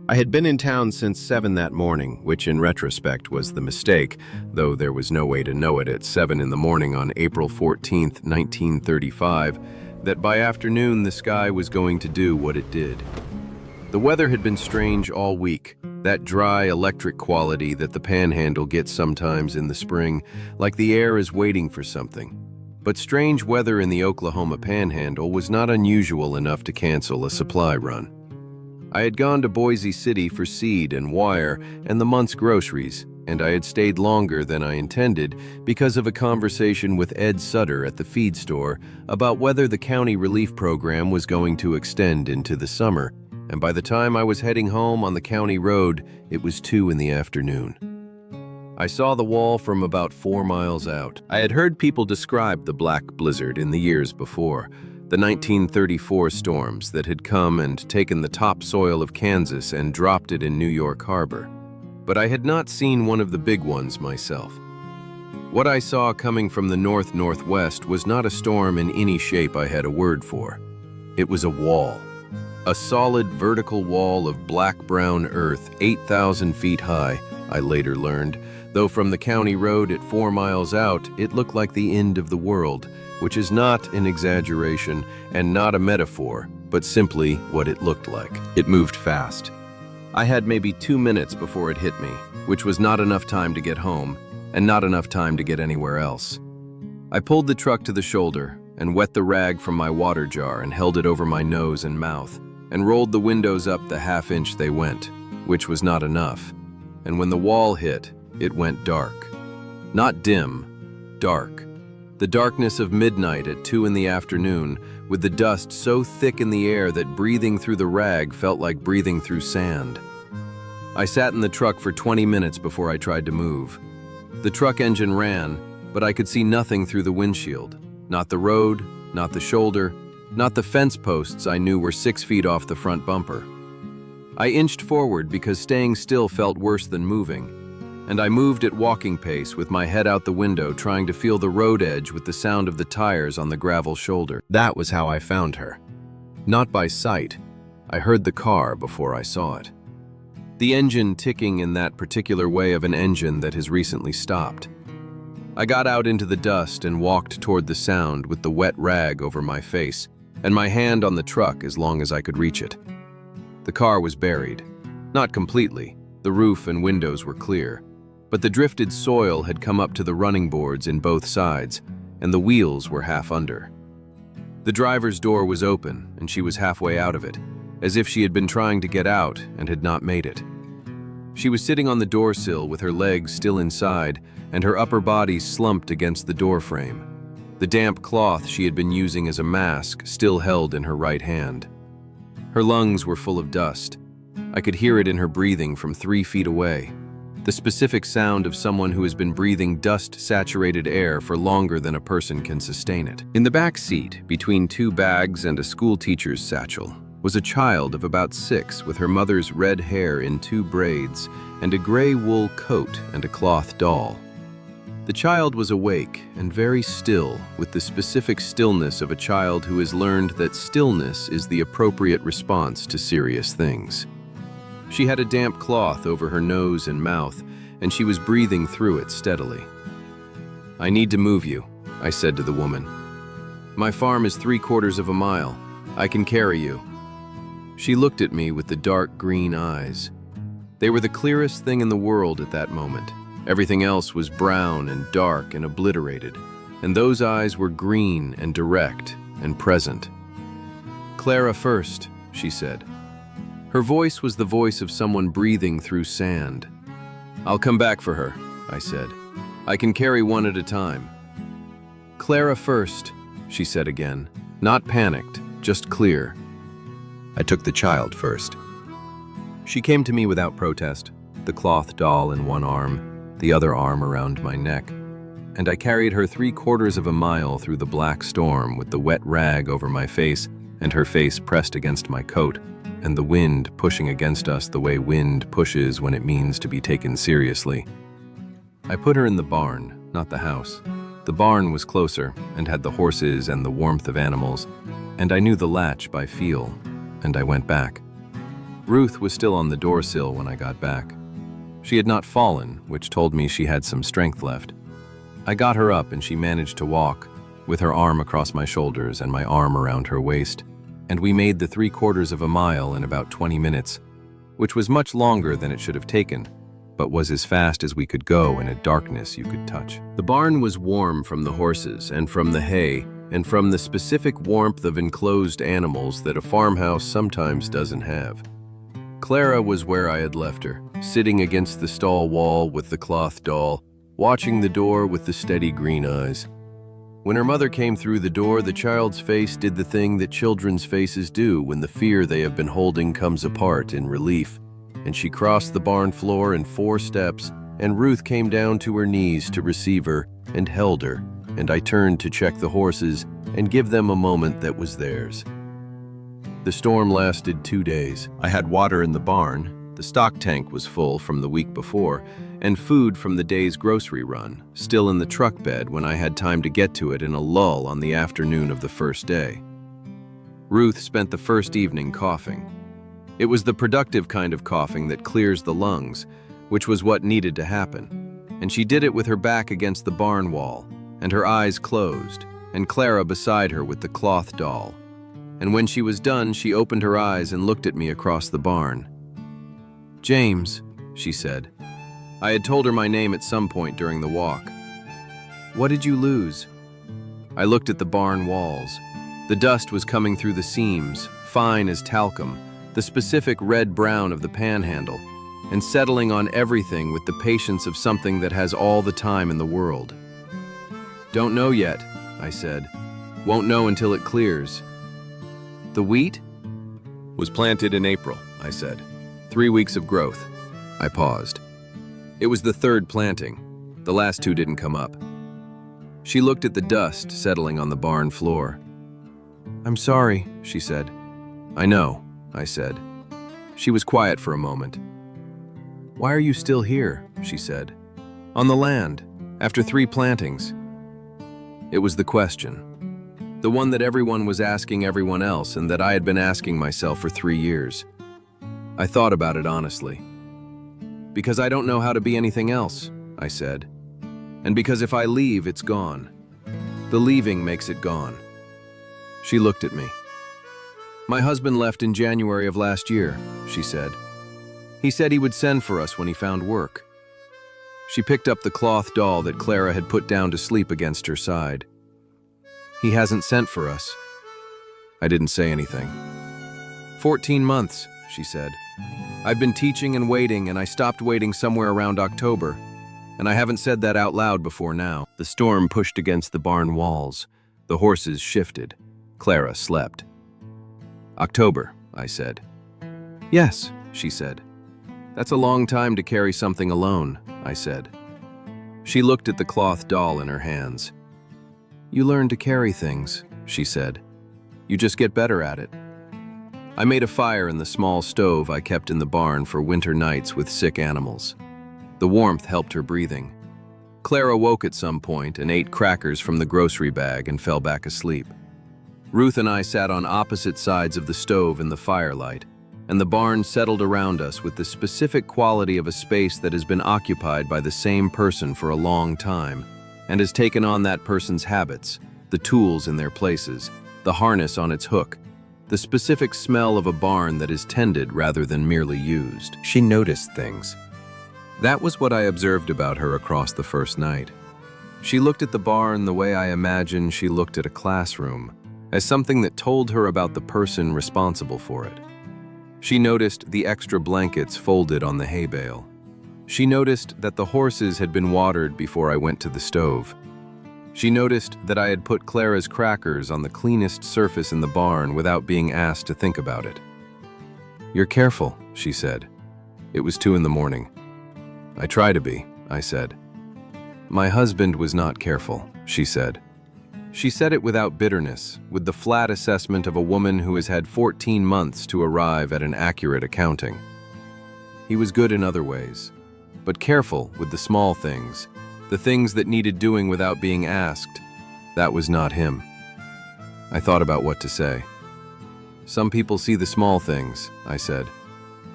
I had been in town since 7 that morning, which in retrospect was the mistake, though there was no way to know it at 7 in the morning on April 14th, 1935, that by afternoon the sky was going to do what it did. The weather had been strange all week, that dry electric quality that the panhandle gets sometimes in the spring, like the air is waiting for something. But strange weather in the Oklahoma panhandle was not unusual enough to cancel a supply run. I had gone to Boise City for seed and wire and the month's groceries, and I had stayed longer than I intended because of a conversation with Ed Sutter at the feed store about whether the county relief program was going to extend into the summer, and by the time I was heading home on the county road, it was 2 in the afternoon. I saw the wall from about 4 miles out. I had heard people describe the black blizzard in the years before, the 1934 storms that had come and taken the topsoil of Kansas and dropped it in New York Harbor. But I had not seen one of the big ones myself. What I saw coming from the north-northwest was not a storm in any shape I had a word for. It was a wall. A solid vertical wall of black-brown earth 8,000 feet high, I later learned, though from the county road at 4 miles out, it looked like the end of the world, which is not an exaggeration and not a metaphor, but simply what it looked like. It moved fast. I had maybe 2 minutes before it hit me, which was not enough time to get home, and not enough time to get anywhere else. I pulled the truck to the shoulder and wet the rag from my water jar and held it over my nose and mouth, and rolled the windows up the half-inch they went, which was not enough. And when the wall hit, it went dark. Not dim, dark. The darkness of midnight at 2 in the afternoon, with the dust so thick in the air that breathing through the rag felt like breathing through sand. I sat in the truck for 20 minutes before I tried to move. The truck engine ran, but I could see nothing through the windshield. Not the road, not the shoulder, not the fence posts I knew were 6 feet off the front bumper. I inched forward because staying still felt worse than moving, and I moved at walking pace with my head out the window trying to feel the road edge with the sound of the tires on the gravel shoulder. That was how I found her. Not by sight. I heard the car before I saw it. The engine ticking in that particular way of an engine that has recently stopped. I got out into the dust and walked toward the sound with the wet rag over my face and my hand on the truck as long as I could reach it. The car was buried. Not completely. The roof and windows were clear. But the drifted soil had come up to the running boards in both sides, and the wheels were half under. The driver's door was open, and she was halfway out of it, as if she had been trying to get out and had not made it. She was sitting on the door sill with her legs still inside and her upper body slumped against the door frame. The damp cloth she had been using as a mask still held in her right hand. Her lungs were full of dust. I could hear it in her breathing from 3 feet away. The specific sound of someone who has been breathing dust-saturated air for longer than a person can sustain it. In the back seat, between 2 bags and a schoolteacher's satchel, was a child of about 6 with her mother's red hair in 2 braids and a gray wool coat and a cloth doll. The child was awake and very still, with the specific stillness of a child who has learned that stillness is the appropriate response to serious things. She had a damp cloth over her nose and mouth, and she was breathing through it steadily. "I need to move you," I said to the woman. "My farm is 3/4 of a mile. I can carry you." She looked at me with the dark green eyes. They were the clearest thing in the world at that moment. Everything else was brown and dark and obliterated, and those eyes were green and direct and present. "Clara first," she said. Her voice was the voice of someone breathing through sand. "I'll come back for her," I said. "I can carry one at a time." "Clara first," she said again, not panicked, just clear. I took the child first. She came to me without protest, the cloth doll in one arm, the other arm around my neck, and I carried her 3/4 of a mile through the black storm with the wet rag over my face and her face pressed against my coat, and the wind pushing against us the way wind pushes when it means to be taken seriously. I put her in the barn, not the house. The barn was closer and had the horses and the warmth of animals, and I knew the latch by feel, and I went back. Ruth was still on the doorsill when I got back. She had not fallen, which told me she had some strength left. I got her up and she managed to walk, with her arm across my shoulders and my arm around her waist, and we made the 3/4 of a mile in about 20 minutes, which was much longer than it should have taken, but was as fast as we could go in a darkness you could touch. The barn was warm from the horses and from the hay and from the specific warmth of enclosed animals that a farmhouse sometimes doesn't have. Clara was where I had left her, sitting against the stall wall with the cloth doll, watching the door with the steady green eyes. When her mother came through the door, the child's face did the thing that children's faces do when the fear they have been holding comes apart in relief, and she crossed the barn floor in 4 steps, and Ruth came down to her knees to receive her and held her, and I turned to check the horses and give them a moment that was theirs. The storm lasted 2 days. I had water in the barn, the stock tank was full from the week before, and food from the day's grocery run, still in the truck bed when I had time to get to it in a lull on the afternoon of the first day. Ruth spent the first evening coughing. It was the productive kind of coughing that clears the lungs, which was what needed to happen, and she did it with her back against the barn wall, and her eyes closed, and Clara beside her with the cloth doll. And when she was done, she opened her eyes and looked at me across the barn. "James," she said. I had told her my name at some point during the walk. "What did you lose?" I looked at the barn walls. The dust was coming through the seams, fine as talcum, the specific red-brown of the panhandle, and settling on everything with the patience of something that has all the time in the world. "Don't know yet," I said. "Won't know until it clears." "The wheat?" "Was planted in April," I said. 3 weeks of growth. I paused. It was the 3rd planting. The last 2 didn't come up. She looked at the dust settling on the barn floor. "I'm sorry," she said. "I know," I said. She was quiet for a moment. "Why are you still here?" she said. "On the land, after 3 plantings." It was the question. The one that everyone was asking everyone else and that I had been asking myself for 3 years. I thought about it honestly. "Because I don't know how to be anything else," I said. "And because if I leave, it's gone. The leaving makes it gone." She looked at me. "My husband left in January of last year," she said. "He said he would send for us when he found work." She picked up the cloth doll that Clara had put down to sleep against her side. "He hasn't sent for us." I didn't say anything. 14 months, she said. "I've been teaching and waiting, and I stopped waiting somewhere around October. And I haven't said that out loud before now." The storm pushed against the barn walls. The horses shifted. Clara slept. "October," I said. "Yes," she said. "That's a long time to carry something alone," I said. She looked at the cloth doll in her hands. "You learn to carry things," she said. "You just get better at it." I made a fire in the small stove I kept in the barn for winter nights with sick animals. The warmth helped her breathing. Clara woke at some point and ate crackers from the grocery bag and fell back asleep. Ruth and I sat on opposite sides of the stove in the firelight, and the barn settled around us with the specific quality of a space that has been occupied by the same person for a long time, and has taken on that person's habits, the tools in their places, the harness on its hook, the specific smell of a barn that is tended rather than merely used. She noticed things. That was what I observed about her across the first night. She looked at the barn the way I imagine she looked at a classroom, as something that told her about the person responsible for it. She noticed the extra blankets folded on the hay bale. She noticed that the horses had been watered before I went to the stove. She noticed that I had put Clara's crackers on the cleanest surface in the barn without being asked to think about it. "You're careful," she said. It was 2 in the morning. "I try to be," I said. "My husband was not careful," she said. She said it without bitterness, with the flat assessment of a woman who has had 14 months to arrive at an accurate accounting. He was good in other ways, but careful with the small things, the things that needed doing without being asked. That was not him. I thought about what to say. "Some people see the small things," I said.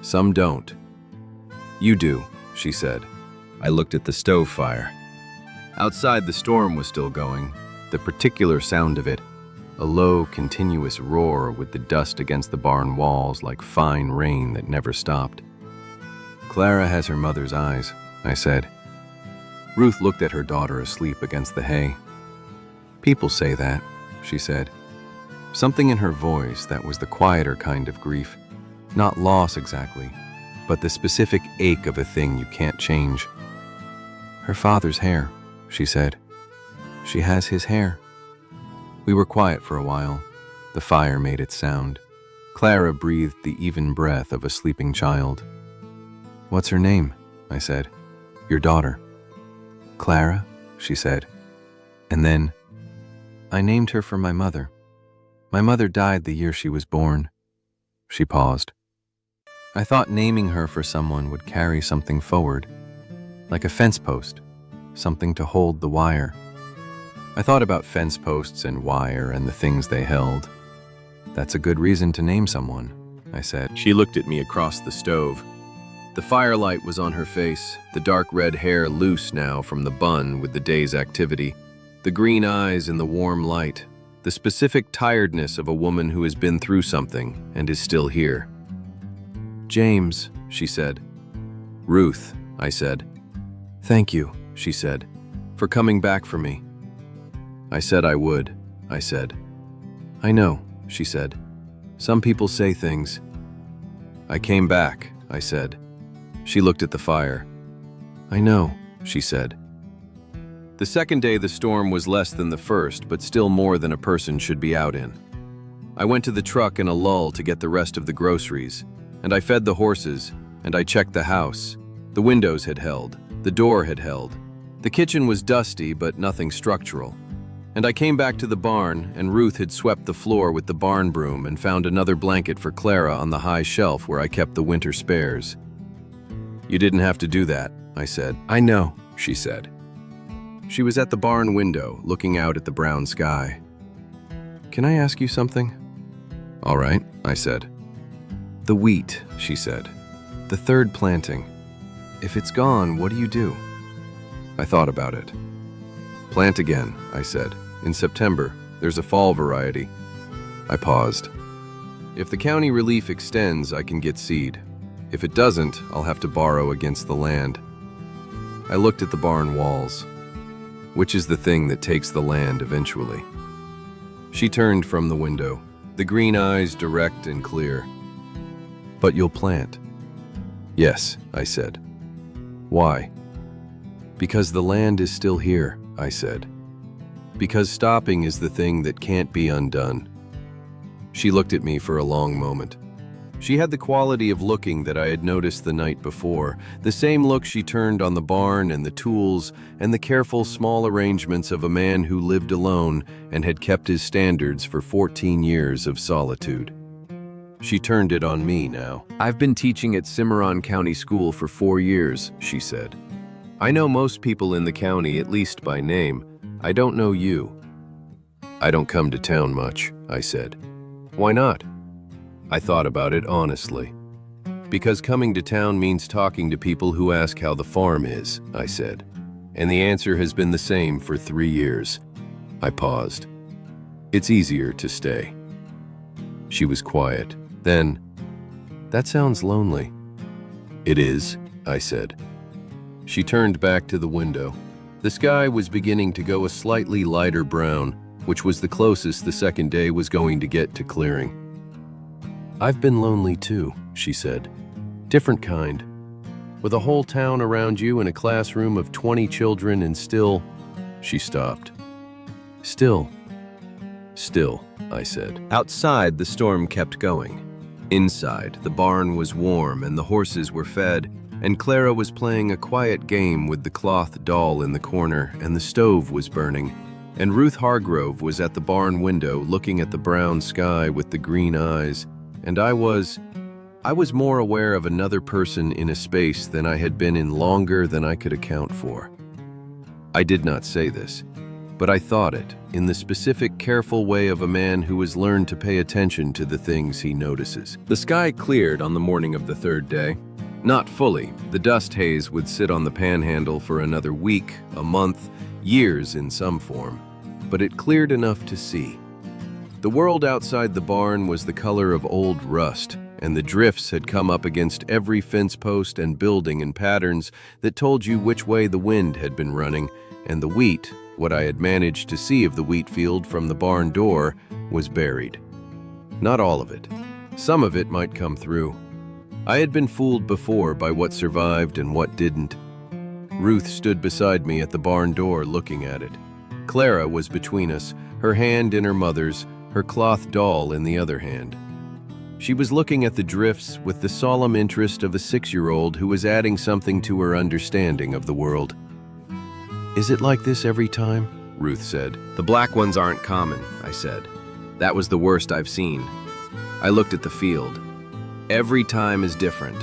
Some don't. You do, she said. I looked at the stove fire. Outside, the storm was still going. The particular sound of it, a low, continuous roar with the dust against the barn walls like fine rain that never stopped. Clara has her mother's eyes, I said. Ruth looked at her daughter asleep against the hay. People say that, she said. Something in her voice that was the quieter kind of grief. Not loss exactly, but the specific ache of a thing you can't change. Her father's hair, she said. She has his hair. We were quiet for a while. The fire made its sound. Clara breathed the even breath of a sleeping child. What's her name? I said. Your daughter. Clara, she said. And then, I named her for my mother. My mother died the year she was born. She paused. I thought naming her for someone would carry something forward, like a fence post, something to hold the wire. I thought about fence posts and wire and the things they held. That's a good reason to name someone, I said. She looked at me across the stove. The firelight was on her face, the dark red hair loose now from the bun with the day's activity, the green eyes in the warm light, the specific tiredness of a woman who has been through something and is still here. James, she said. Ruth, I said. Thank you, she said, for coming back for me. I said I would, I said. I know, she said. Some people say things. I came back, I said. She looked at the fire. I know, she said. The second day the storm was less than the first, but still more than a person should be out in. I went to the truck in a lull to get the rest of the groceries, and I fed the horses, and I checked the house. The windows had held, the door had held. The kitchen was dusty, but nothing structural. And I came back to the barn, and Ruth had swept the floor with the barn broom and found another blanket for Clara on the high shelf where I kept the winter spares. You didn't have to do that, I said. I know, she said. She was at the barn window, looking out at the brown sky. Can I ask you something? All right, I said. The wheat, she said. The third planting. If it's gone, what do you do? I thought about it. Plant again, I said. In September, there's a fall variety. I paused. If the county relief extends, I can get seed. If it doesn't, I'll have to borrow against the land. I looked at the barn walls. Which is the thing that takes the land eventually? She turned from the window, the green eyes direct and clear. But you'll plant. Yes, I said. Why? Because the land is still here, I said. Because stopping is the thing that can't be undone. She looked at me for a long moment. She had the quality of looking that I had noticed the night before, the same look she turned on the barn and the tools and the careful small arrangements of a man who lived alone and had kept his standards for 14 years of solitude. She turned it on me now. I've been teaching at Cimarron County School for 4 years, she said. I know most people in the county, at least by name. I don't know you. I don't come to town much, I said. Why not? I thought about it honestly. Because coming to town means talking to people who ask how the farm is, I said. And the answer has been the same for 3 years. I paused. It's easier to stay. She was quiet. Then, that sounds lonely. It is, I said. She turned back to the window. The sky was beginning to go a slightly lighter brown, which was the closest the second day was going to get to clearing. I've been lonely too, she said. Different kind. With a whole town around you and a classroom of 20 children and still, she stopped. Still, I said. Outside, the storm kept going. Inside, the barn was warm and the horses were fed, and Clara was playing a quiet game with the cloth doll in the corner, and the stove was burning, and Ruth Hargrove was at the barn window looking at the brown sky with the green eyes, and I was more aware of another person in a space than I had been in longer than I could account for. I did not say this. but I thought it, in the specific, careful way of a man who has learned to pay attention to the things he notices. The sky cleared on the morning of the third day. Not fully. The dust haze would sit on the panhandle for another week, a month, years in some form, but it cleared enough to see. The world outside the barn was the color of old rust, and the drifts had come up against every fence post and building in patterns that told you which way the wind had been running, and the wheat, what I had managed to see of the wheat field from the barn door, was buried. Not all of it. Some of it might come through. I had been fooled before by what survived and what didn't. Ruth stood beside me at the barn door looking at it. Clara was between us, her hand in her mother's, her cloth doll in the other hand. She was looking at the drifts with the solemn interest of a 6-year-old who was adding something to her understanding of the world. "Is it like this every time?" Ruth said. "The black ones aren't common," I said. "That was the worst I've seen." I looked at the field. Every time is different.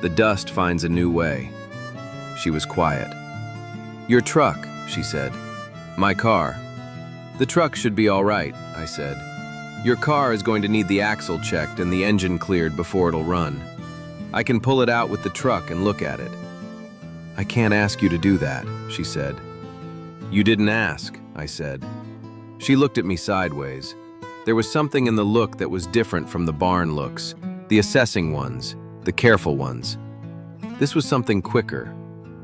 The dust finds a new way. She was quiet. "Your truck," she said. "My car." "The truck should be all right," I said. "Your car is going to need the axle checked and the engine cleared before it'll run. I can pull it out with the truck and look at it." "I can't ask you to do that," she said. "You didn't ask," I said. She looked at me sideways. There was something in the look that was different from the barn looks, the assessing ones, the careful ones. This was something quicker,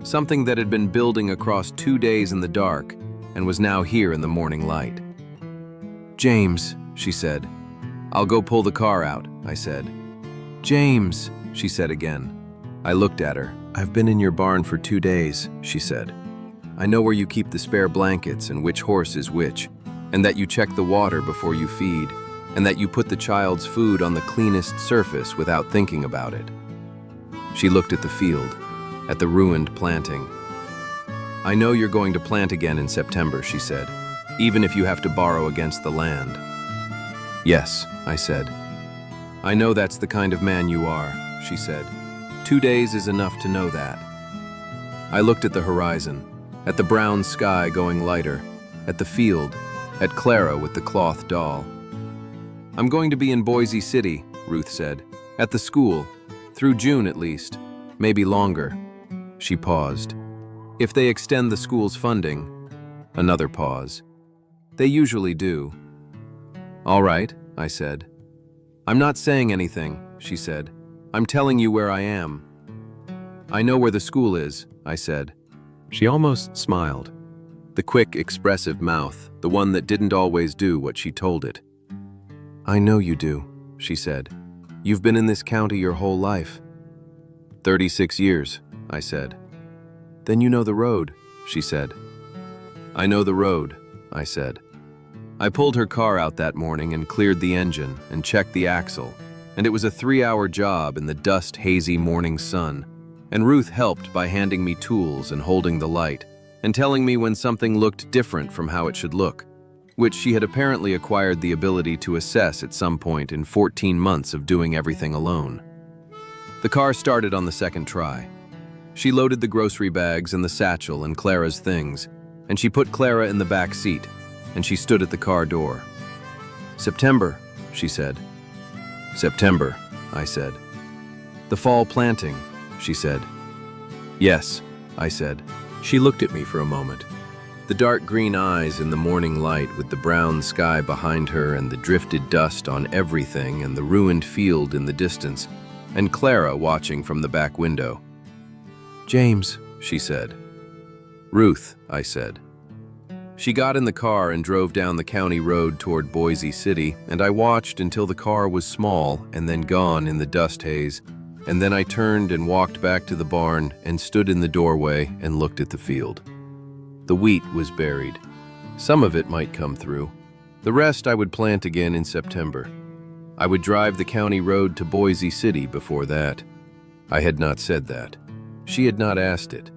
something that had been building across 2 days in the dark and was now here in the morning light. "James," she said. "I'll go pull the car out," I said. "James," she said again. I looked at her. "I've been in your barn for 2 days," she said. "I know where you keep the spare blankets and which horse is which, and that you check the water before you feed, and that you put the child's food on the cleanest surface without thinking about it." She looked at the field, at the ruined planting. "I know you're going to plant again in September," she said, "even if you have to borrow against the land." "Yes," I said. "I know that's the kind of man you are," she said. 2 days is enough to know that." I looked at the horizon, at the brown sky going lighter, at the field, at Clara with the cloth doll. "I'm going to be in Boise City," Ruth said, "at the school, through June at least, maybe longer." She paused. "If they extend the school's funding." Another pause. "They usually do." "All right," I said. "I'm not saying anything," she said. "I'm telling you where I am." "I know where the school is," I said. She almost smiled. The quick, expressive mouth, the one that didn't always do what she told it. "I know you do," she said. "You've been in this county your whole life." 36 years, I said. "Then you know the road," she said. "I know the road," I said. I pulled her car out that morning and cleared the engine and checked the axle, and it was a 3-hour job in the dust-hazy morning sun, and Ruth helped by handing me tools and holding the light, and telling me when something looked different from how it should look, which she had apparently acquired the ability to assess at some point in 14 months of doing everything alone. The car started on the second try. She loaded the grocery bags and the satchel and Clara's things, and she put Clara in the back seat, and she stood at the car door. "September," she said. "September," I said. "The fall planting," she said. "Yes," I said. She looked at me for a moment. The dark green eyes in the morning light with the brown sky behind her and the drifted dust on everything and the ruined field in the distance, and Clara watching from the back window. "James," she said. "Ruth," I said. She got in the car and drove down the county road toward Boise City, and I watched until the car was small and then gone in the dust haze, and then I turned and walked back to the barn and stood in the doorway and looked at the field. The wheat was buried. Some of it might come through. The rest I would plant again in September. I would drive the county road to Boise City before that. I had not said that. She had not asked it.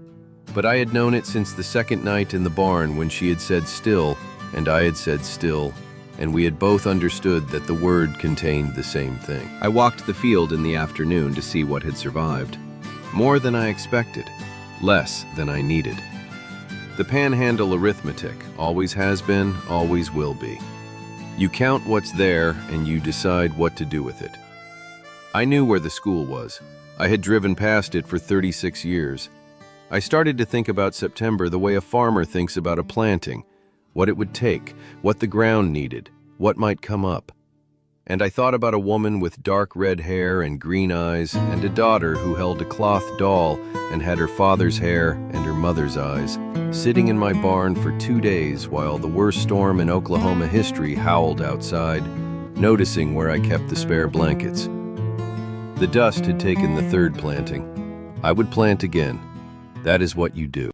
But I had known it since the second night in the barn when she had said still, and I had said still, and we had both understood that the word contained the same thing. I walked the field in the afternoon to see what had survived. More than I expected, less than I needed. The panhandle arithmetic always has been, always will be. You count what's there and you decide what to do with it. I knew where the school was. I had driven past it for 36 years. I started to think about September the way a farmer thinks about a planting, what it would take, what the ground needed, what might come up. And I thought about a woman with dark red hair and green eyes and a daughter who held a cloth doll and had her father's hair and her mother's eyes, sitting in my barn for 2 days while the worst storm in Oklahoma history howled outside, noticing where I kept the spare blankets. The dust had taken the third planting. I would plant again. That is what you do.